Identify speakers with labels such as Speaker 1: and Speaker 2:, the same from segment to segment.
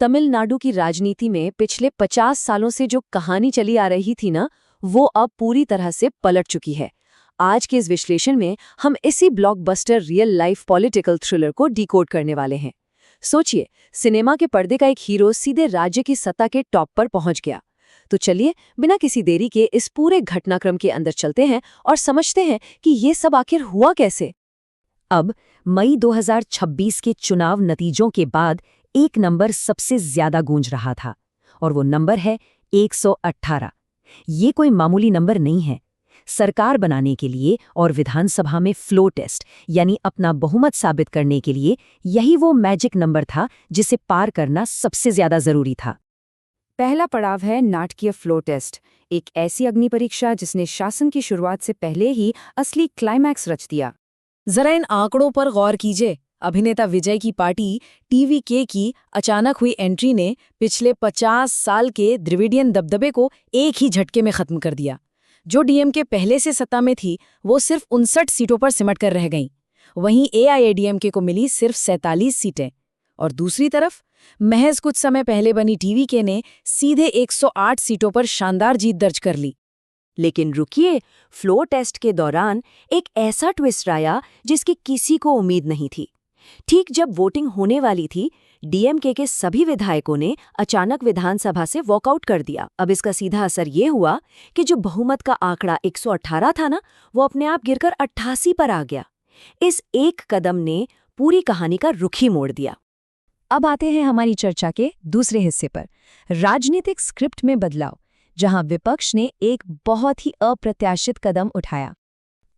Speaker 1: तमिलनाडु की राजनीति में पिछले 50 सालों से जो कहानी चली आ रही थी ना, वो अब पूरी तरह से पलट चुकी है। आज के इस विश्लेषण में हम इसी blockbuster real life political thriller को डिकोड करने वाले हैं। सोचिए, सिनेमा के पर्दे का एक हीरो सीधे राज्य की सत्ता के टॉप पर पहुंच गया। तो चलिए, बिना किसी देरी के इस पूरे घटनाक्रम के अंदर चलते हैं और समझते हैं कि ये सब आखिर हुआ कैसे। अब मई 2026 के चुनाव नतीजों के बाद एक नंबर सबसे ज्यादा गूंज रहा था, और वो नंबर है 118। ये कोई मामूली नंबर नहीं है। सरकार बनाने के लिए और विधानसभा में फ्लो टेस्ट यानी अपना बहुमत साबित करने के लिए यही वो मैजिक नंबर था जिसे पार करना सबसे ज्यादा जरूरी था।
Speaker 2: पहला पड़ाव है नाटकीय फ्लो टेस्ट, एक ऐसी अग्नि परीक्षा जिसने शासन की शुरुआत से पहले ही असली क्लाइमैक्स रच दिया।
Speaker 3: जरा इन आंकड़ों पर गौर कीजिए। अभिनेता विजय की पार्टी टीवीके की अचानक हुई एंट्री ने पिछले 50 साल के द्रविडियन दबदबे को एक ही झटके में खत्म कर दिया। जो डीएमके पहले से सत्ता में थी, वो सिर्फ 59 सीटों पर सिमट कर रह गईं। वहीं एआईएडीएमके को मिली सिर्फ 47 सीटें। और दूसरी तरफ महज कुछ समय पहले बनी टीवीके ने सीधे 108 सीटों पर शानदार जीत दर्ज कर ली।
Speaker 1: लेकिन रुकिए, फ्लो टेस्ट के दौरान एक ऐसा ट्विस्ट आया जिसकी किसी को उम्मीद नहीं थी। ठीक जब वोटिंग होने वाली थी, डीएमके के सभी विधायकों ने अचानक विधानसभा से वॉकआउट कर दिया। अब इसका सीधा असर ये हुआ कि जो बहुमत का आंकड़ा 118 था ना, वो अपने आप गिरकर 88 पर आ गया। इस एक कदम ने पूरी कहानी का रुख ही मोड़ दिया।
Speaker 2: अब आते हैं हमारी चर्चा के दूसरे हिस्से पर, राजनीतिक स्क्रिप्ट में बदलाव, जहां विपक्ष ने एक बहुत ही अप्रत्याशित कदम उठाया।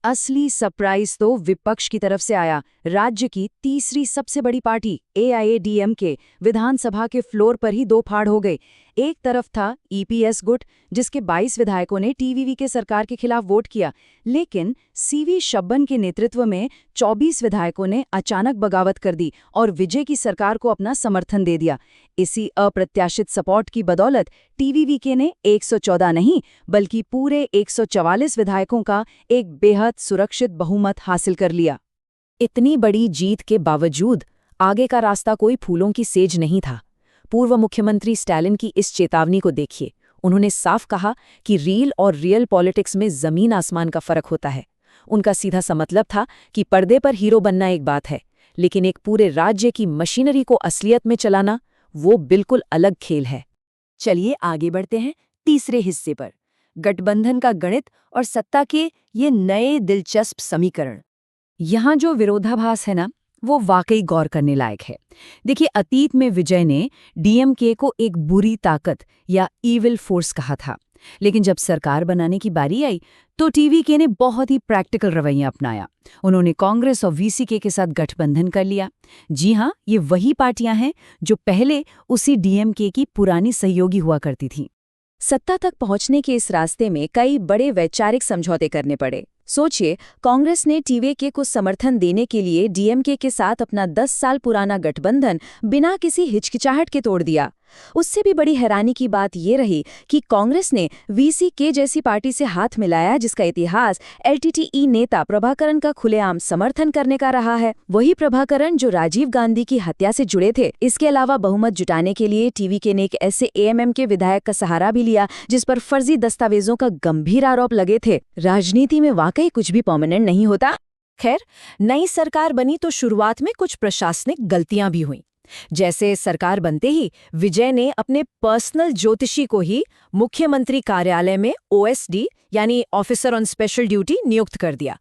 Speaker 2: असली सरप्राइज तो विपक्ष की तरफ से आया। राज्य की तीसरी सबसे बड़ी पार्टी एआईएडीएमके विधानसभा के फ्लोर पर ही दो फाड़ हो गए। एक तरफ था ईपीएस गुट, जिसके 22 विधायकों ने टीवीवी के सरकार के खिलाफ वोट किया, लेकिन सीवी शब्बन के नेतृत्व में 24 विधायकों ने अचानक बगावत कर दी और विजय की सरकार को अपना समर्थन दे दिया। इसी अप्रत्याशित सपोर्ट की बदौलत टीवीवी ने 114 नहीं बल्कि पूरे 144 विधायकों का एक बेहद सुरक्षित बहुमत हासिल कर लिया।
Speaker 3: इतनी बड़ी जीत के बावजूद आगे का रास्ता कोई फूलों की सेज नहीं था। पूर्व मुख्यमंत्री स्टालिन की इस चेतावनी को देखिए। उन्होंने साफ कहा कि रील और रियल पॉलिटिक्स में जमीन आसमान का फर्क होता है। उनका सीधा सा मतलब था कि पर्दे पर हीरो बनना एक बात है, लेकिन एक पूरे राज्य की मशीनरी को असलियत में चलाना, वो बिल्कुल अलग खेल है।
Speaker 2: चलिए आगे बढ़ते हैं तीसरे हिस्से पर, गठबंधन का गणित और सत्ता के ये नए दिलचस्प समीकरण। यहाँ जो विरोधाभास है ना, वो वाकई गौर करने लायक है। देखिए, अतीत में विजय ने डीएमके को एक बुरी ताकत या ईविल फोर्स कहा था, लेकिन जब सरकार बनाने की बारी आई तो टीवीके ने बहुत ही प्रैक्टिकल रवैया अपनाया। उन्होंने कांग्रेस और वीसीके के साथ गठबंधन कर लिया। जी हाँ, ये वही पार्टियां हैं जो पहले उसी डीएमके की पुरानी सहयोगी हुआ करती थीं।
Speaker 1: सत्ता तक पहुंचने के इस रास्ते में कई बड़े वैचारिक समझौते करने पड़े। सोचिए, कांग्रेस ने टीवीके को समर्थन देने के लिए डीएमके के साथ अपना 10 साल पुराना गठबंधन बिना किसी हिचकिचाहट के तोड़ दिया। उससे भी बड़ी हैरानी की बात ये रही कि कांग्रेस ने वीसीके जैसी पार्टी से हाथ मिलाया जिसका इतिहास एलटीटीई नेता प्रभाकरन का खुलेआम समर्थन करने का रहा है। वही प्रभाकरन जो राजीव गांधी की हत्या से जुड़े थे। इसके अलावा बहुमत जुटाने के लिए टीवीके ने एक ऐसे एएमएम के विधायक का सहारा भी लिया जिस पर फर्जी दस्तावेजों का गंभीर आरोप लगे थे। राजनीति में वाकई कुछ भी परमानेंट नहीं होता।
Speaker 3: खैर, नई सरकार बनी तो शुरुआत में कुछ प्रशासनिक गलतियां भी हुईं। जैसे सरकार बनते ही विजय ने अपने पर्सनल ज्योतिषी को ही मुख्यमंत्री कार्यालय में ओएसडी यानी ऑफिसर ऑन स्पेशल ड्यूटी नियुक्त कर दिया।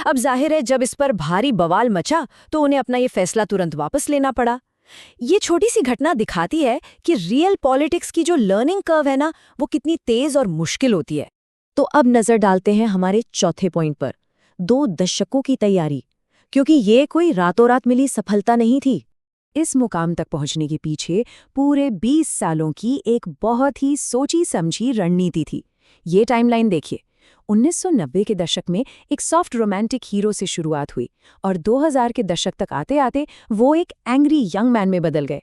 Speaker 3: अब जाहिर है, जब इस पर भारी बवाल मचा तो उन्हें अपना ये फैसला तुरंत वापस लेना पड़ा। ये छोटी सी घटना दिखाती है कि रियल पॉलिटिक्स की जो लर्निंग कर्व है ना, वो कितनी तेज और मुश्किल होती है।
Speaker 1: तो अब नजर डालते हैं हमारे चौथे पॉइंट पर, 2 दशकों की तैयारी, क्योंकि ये कोई रातों रात मिली सफलता नहीं थी।
Speaker 2: इस मुकाम तक पहुंचने के पीछे पूरे 20 सालों की एक बहुत ही सोची समझी रणनीति थी। ये टाइमलाइन देखिए। 1990 के दशक में एक सॉफ्ट रोमांटिक हीरो से शुरुआत हुई और 2000 के दशक तक आते आते वो एक एंग्री यंग मैन में बदल गए।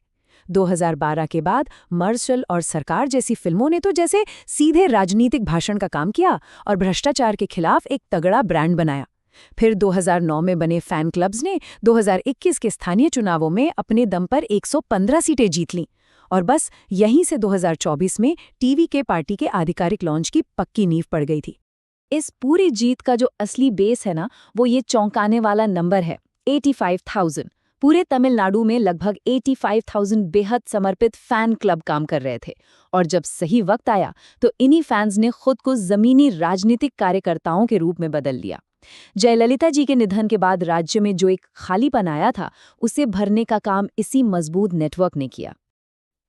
Speaker 2: 2012 के बाद मार्शल और सरकार जैसी फिल्मों ने तो जैसे सीधे राजनीतिक भाषण का काम किया और भ्रष्टाचार के खिलाफ एक तगड़ा ब्रांड बनाया। फिर 2009 में बने फैन क्लब्स ने 2021 के स्थानीय चुनावों में अपने दम पर 115 सीटें जीत लीं और बस यहीं से 2024 में टीवी के पार्टी के आधिकारिक लॉन्च की पक्की नींव पड़ गई थी। इस पूरी जीत का जो असली बेस है ना, वो ये चौंकाने वाला नंबर है 85,000। पूरे तमिलनाडु में लगभग 85,000 बेहद समर्पित फैन क्लब काम कर रहे थे, और जब सही वक्त आया तो इन्हीं फैंस ने खुद को जमीनी राजनीतिक कार्यकर्ताओं के रूप में बदल लिया। जयललिता जी के निधन के बाद राज्य में जो एक खालीपन आया था, उसे भरने का काम इसी मजबूत नेटवर्क ने किया।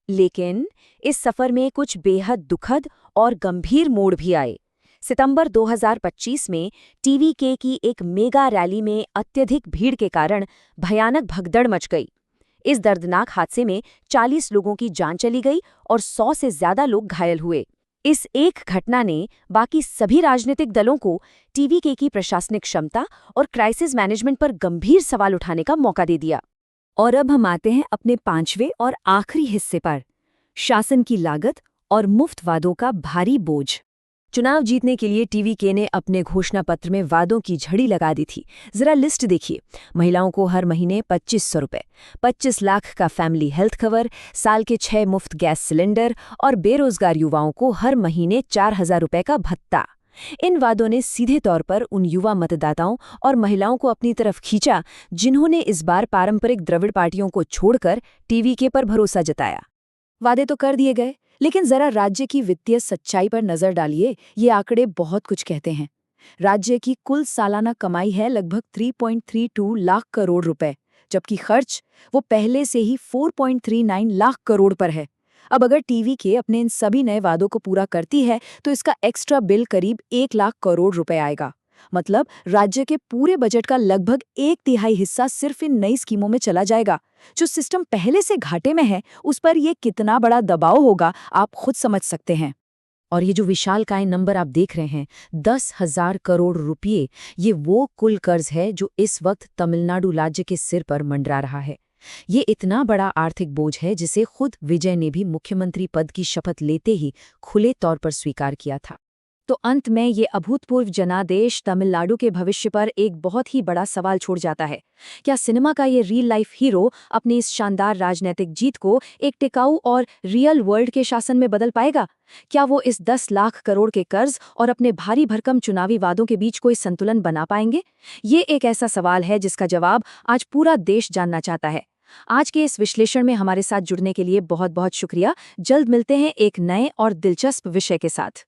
Speaker 1: लेकिन इस सफर में कुछ बेहद दुखद और गंभीर मोड़ भी आए। सितंबर 2025 में टीवीके की एक मेगा रैली में अत्यधिक भीड़ के कारण भयानक भगदड़ मच गई। इस दर्दनाक हादसे में 40 लोगों की जान चली गई और 100 से ज्यादा लोग घायल हुए। इस एक घटना ने बाकी सभी राजनीतिक दलों को टीवीके की प्रशासनिक क्षमता और क्राइसिस मैनेजमेंट पर गंभीर सवाल उठाने का मौका दे दिया।
Speaker 2: और अब हम आते हैं अपने पांचवें और आखिरी हिस्से पर, शासन की लागत और मुफ्त वादों का भारी बोझ। चुनाव जीतने के लिए टीवीके ने अपने घोषणा पत्र में वादों की झड़ी लगा दी थी। जरा लिस्ट देखिए। महिलाओं को हर महीने 2,500 रुपए, 25 लाख का फैमिली हेल्थ कवर, साल के 6 मुफ्त गैस सिलेंडर और बेरोजगार युवाओं को हर महीने 4,000 रुपए का भत्ता। इन वादों ने सीधे तौर पर उन युवा मतदाताओं और महिलाओं को अपनी तरफ खींचा जिन्होंने इस बार पारंपरिक द्रविड़ पार्टियों को छोड़कर टीवीके पर भरोसा जताया। वादे तो कर दिए गए, लेकिन जरा राज्य की वित्तीय सच्चाई पर नजर डालिए। ये आंकड़े बहुत कुछ कहते हैं। राज्य की कुल सालाना कमाई है लगभग 3.32 लाख करोड़ रुपए, जबकि खर्च वो पहले से ही 4.39 लाख करोड़ पर है। अब अगर टीवीके अपने इन सभी नए वादों को पूरा करती है तो इसका एक्स्ट्रा बिल करीब 1 लाख करोड़ रुपए आएगा। मतलब राज्य के पूरे बजट का लगभग 1/3 हिस्सा सिर्फ इन नई स्कीमों में चला जाएगा। जो सिस्टम पहले से घाटे में है, उस पर ये कितना बड़ा दबाव होगा, आप खुद समझ सकते हैं। और ये जो विशालकाय नंबर आप देख रहे हैं, 10,000 करोड़ रुपये, ये वो कुल कर्ज है जो इस वक्त तमिलनाडु राज्य के सिर पर मंडरा रहा है। ये इतना बड़ा आर्थिक बोझ है जिसे खुद विजय ने भी मुख्यमंत्री पद की शपथ लेते ही खुले तौर पर स्वीकार किया था। तो अंत में ये अभूतपूर्व जनादेश तमिलनाडु के भविष्य पर एक बहुत ही बड़ा सवाल छोड़ जाता है। क्या सिनेमा का ये रियल लाइफ हीरो अपनी इस शानदार राजनीतिक जीत को एक टिकाऊ और रियल वर्ल्ड के शासन में बदल पाएगा? क्या वो इस 10 लाख करोड़ के कर्ज और अपने भारी भरकम चुनावी वादों के बीच कोई संतुलन बना पाएंगे? ये एक ऐसा सवाल है जिसका जवाब आज पूरा देश जानना चाहता है। आज के इस विश्लेषण में हमारे साथ जुड़ने के लिए बहुत बहुत शुक्रिया। जल्द मिलते हैं एक नए और दिलचस्प विषय के साथ।